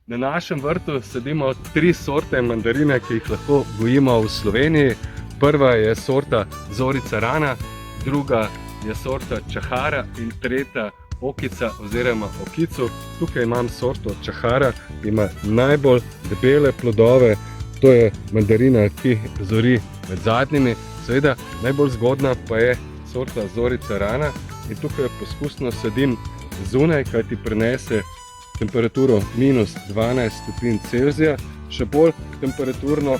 Na našem vrtu sadimo 3 sorte mandarine, ki jih lahko gojimo v Sloveniji. Prva je sorta Zorica Rana, druga je sorta Čahara in tretja Okica oziroma Okicu. Tukaj imam sorto Čahara, ki ima najbolj debele plodove. To je mandarina, ki zori med zadnjimi. Seveda, najbolj zgodna pa je sorta Zorica Rana in tukaj poskusno sadim zunaj, kaj ti prenese temperaturo -12 stopinj Celzija. Še bolj temperaturno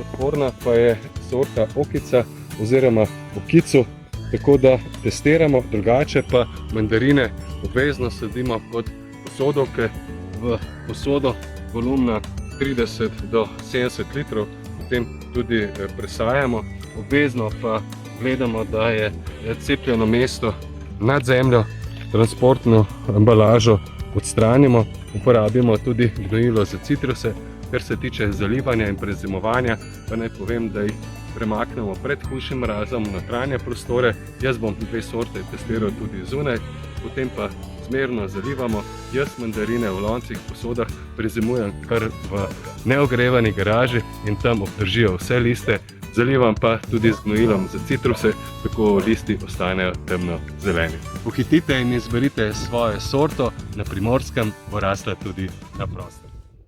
odporna pa je sorta Okica oziroma Okicu, tako da testiramo, drugače pa mandarine obvezno sadimo pod posodovke v posodo volumna 30 do 70 litrov, potem tudi presajamo. Obvezno pa gledamo, da je cepljeno mesto nad zemljo, transportno embalažo odstranimo, uporabimo tudi gnojilo za citruse. Kar se tiče zalivanja in prezimovanja, pa naj povem, da jih premaknemo pred hujšim mrazom v notranje prostore. Jaz bom 2 sorte testiral tudi zunaj, potem pa zmerno zalivamo. Jaz mandarine v loncih, posodah prezimujem kar v neogrevani garaži in tam obdržijo vse liste. Zalivam pa tudi z gnojilom za citruse, tako listi ostanejo temno zeleni. Pohitite in izberite svojo sorto, na Primorskem bo rasla tudi na prostem.